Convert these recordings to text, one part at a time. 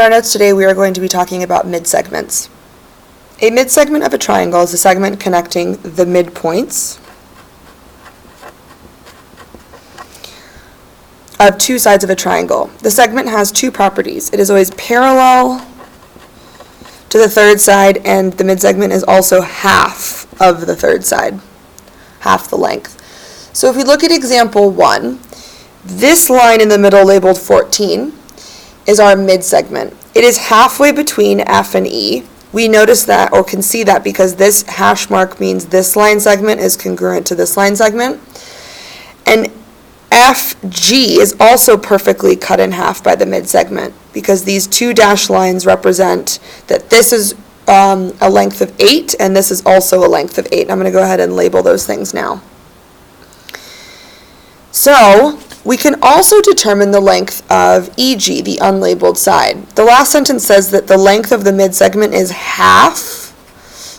In our notes today, we are going to be talking about midsegments. A midsegment of a triangle is a segment connecting the midpoints of two sides of a triangle. The segment has two properties. It is always parallel to the third side, and the midsegment is also half of the third side, half the length. So if we look at example 1, this line in the middle labeled 14 is our midsegment. It is halfway between F and E. We notice that, or can see that, because this hash mark means this line segment is congruent to this line segment. And FG is also perfectly cut in half by the midsegment, because these two dashed lines represent that this is a length of 8, and this is also a length of 8. I'm going to go ahead and label those things now. So we can also determine the length of EG, the unlabeled side. The last sentence says that the length of the midsegment is half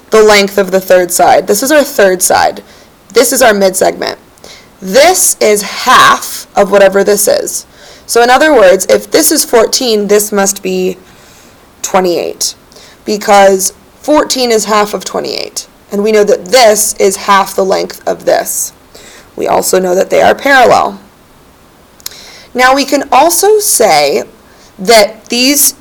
the length of the third side. This is our third side. This is our midsegment. This is half of whatever this is. So in other words, if this is 14, this must be 28, because 14 is half of 28. And we know that this is half the length of this. We also know that they are parallel. Now we can also say that these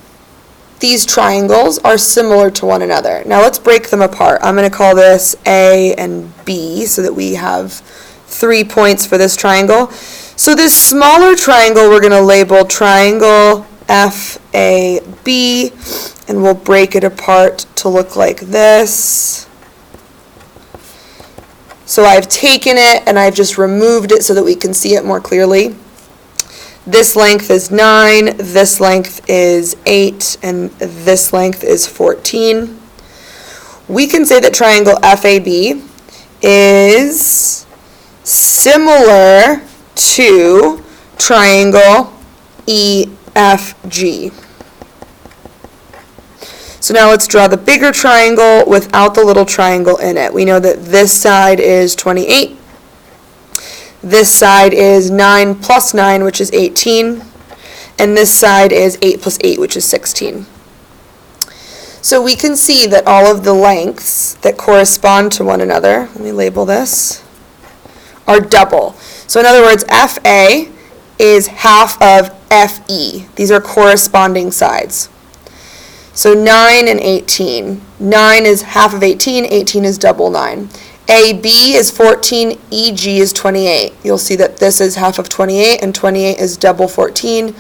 triangles are similar to one another. Now let's break them apart. I'm going to call this A and B so that we have 3 points for this triangle. So this smaller triangle we're going to label triangle FAB, and we'll break it apart to look like this. So I've taken it and I've just removed it so that we can see it more clearly. This length is 9, this length is 8, and this length is 14. We can say that triangle FAB is similar to triangle EFG. So now let's draw the bigger triangle without the little triangle in it. We know that this side is 28. This side is 9 plus 9, which is 18. And this side is 8 plus 8, which is 16. So we can see that all of the lengths that correspond to one another, let me label this, are double. So in other words, FA is half of FE. These are corresponding sides. So 9 and 18. 9 is half of 18, 18 is double 9. AB is 14, EG is 28. You'll see that this is half of 28, and 28 is double 14.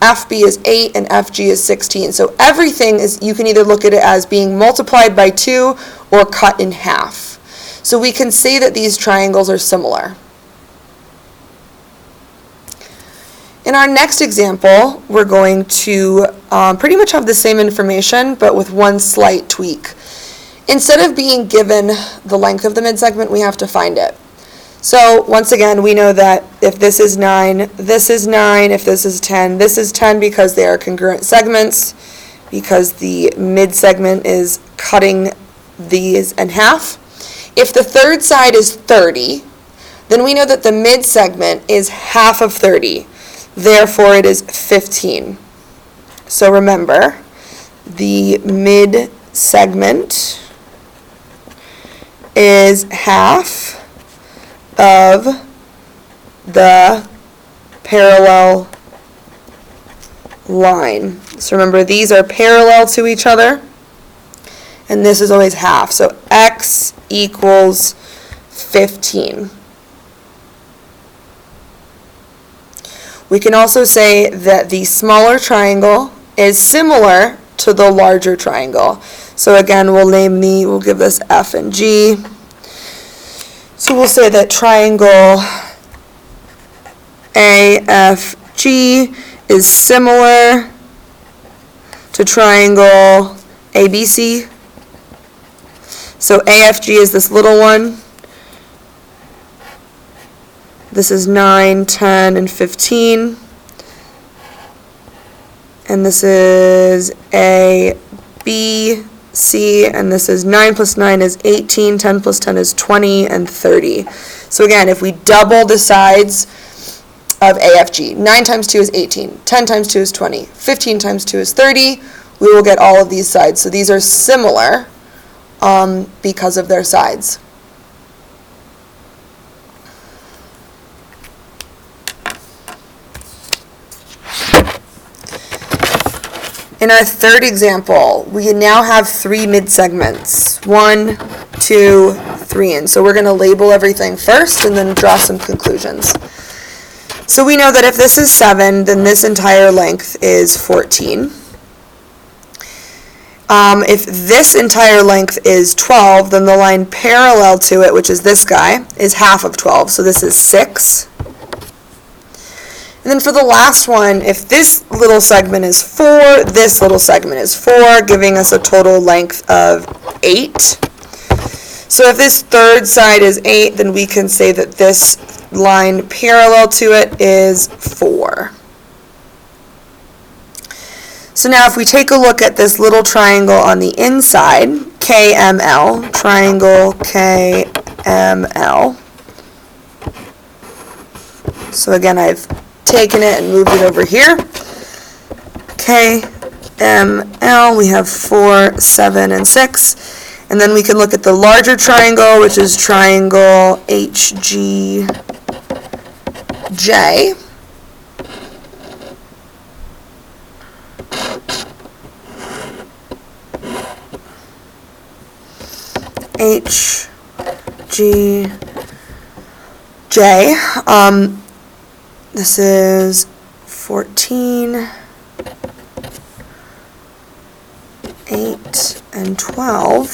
FB is 8, and FG is 16. So everything is, you can either look at it as being multiplied by 2 or cut in half. So we can say that these triangles are similar. In our next example, we're going to pretty much have the same information, but with one slight tweak. Instead of being given the length of the midsegment, we have to find it. So once again, we know that if this is 9, this is 9. If this is 10, this is 10, because they are congruent segments, because the midsegment is cutting these in half. If the third side is 30, then we know that the midsegment is half of 30. Therefore, it is 15. So remember, the midsegment is half of the parallel line. So remember, these are parallel to each other, and this is always half. So x equals 15. We can also say that the smaller triangle is similar to the larger triangle. So again, we'll give this F and G. So we'll say that triangle AFG is similar to triangle ABC. So AFG is this little one. This is 9, 10, and 15. And this is A, B, C, and this is 9 plus 9 is 18, 10 plus 10 is 20, and 30. So again, if we double the sides of AFG. 9 times 2 is 18. 10 times 2 is 20. 15 times 2 is 30. We will get all of these sides. So these are similar because of their sides. In our third example, we now have 3 midsegments. 1, 2, 3. And so we're going to label everything first and then draw some conclusions. So we know that if this is 7, then this entire length is 14. If this entire length is 12, then the line parallel to it, which is this guy, is half of 12. So this is 6. And then for the last one, if this little segment is 4, this little segment is 4, giving us a total length of 8. So if this third side is 8, then we can say that this line parallel to it is 4. So now if we take a look at this little triangle on the inside, KML, triangle KML. So again, I've taken it and moved it over here. KML, we have 4, 7, and 6. And then we can look at the larger triangle, which is triangle HGJ. HGJ. This is 14, 8, and 12.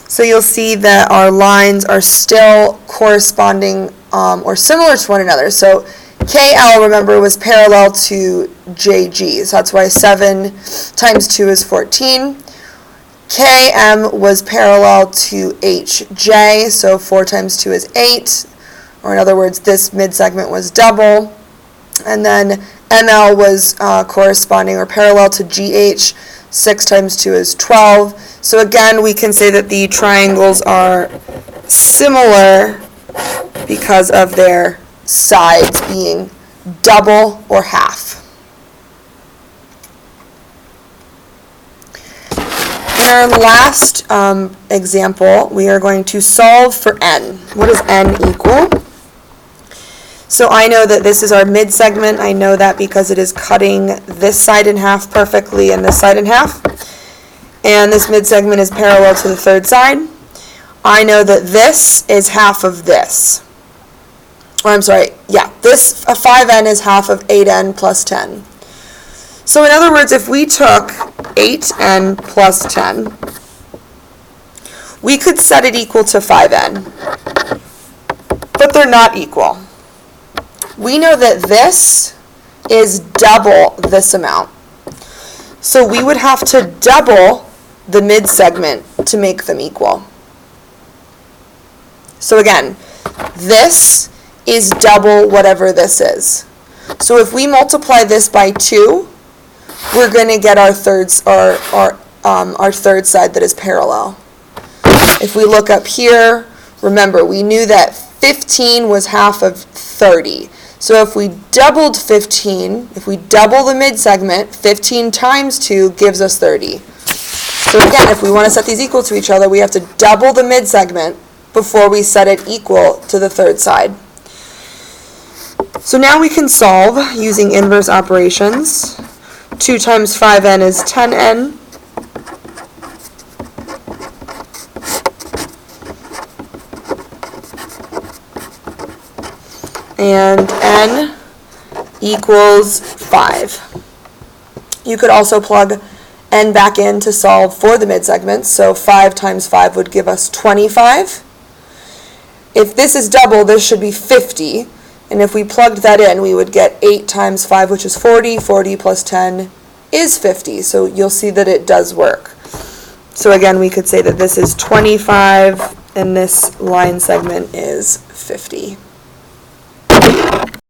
So you'll see that our lines are still corresponding or similar to one another. So KL, remember, was parallel to JG. So that's why 7 times 2 is 14. KM was parallel to HJ, so 4 times 2 is 8. Or in other words, this midsegment was double. And then ML was corresponding or parallel to GH. 6 times 2 is 12. So again, we can say that the triangles are similar because of their sides being double or half. In our last example, we are going to solve for n. What does n equal? So I know that this is our midsegment. I know that because it is cutting this side in half perfectly and this side in half. And this midsegment is parallel to the third side. I know that this is half of this. Or I'm sorry, yeah, this 5n is half of 8n plus 10. So in other words, if we took 8n plus 10, we could set it equal to 5n. But they're not equal. We know that this is double this amount. So we would have to double the midsegment to make them equal. So again, this is double whatever this is. So if we multiply this by 2, we're going to get our third side that is parallel. If we look up here, remember we knew that 15 was half of 30. So if we doubled 15, if we double the midsegment, 15 times 2 gives us 30. So again, if we want to set these equal to each other, we have to double the midsegment before we set it equal to the third side. So now we can solve using inverse operations. 2 times 5n is 10n. And n equals 5. You could also plug n back in to solve for the midsegments. So 5 times 5 would give us 25. If this is double, this should be 50. And if we plugged that in, we would get 8 times 5, which is 40. 40 plus 10 is 50. So you'll see that it does work. So again, we could say that this is 25 and this line segment is 50.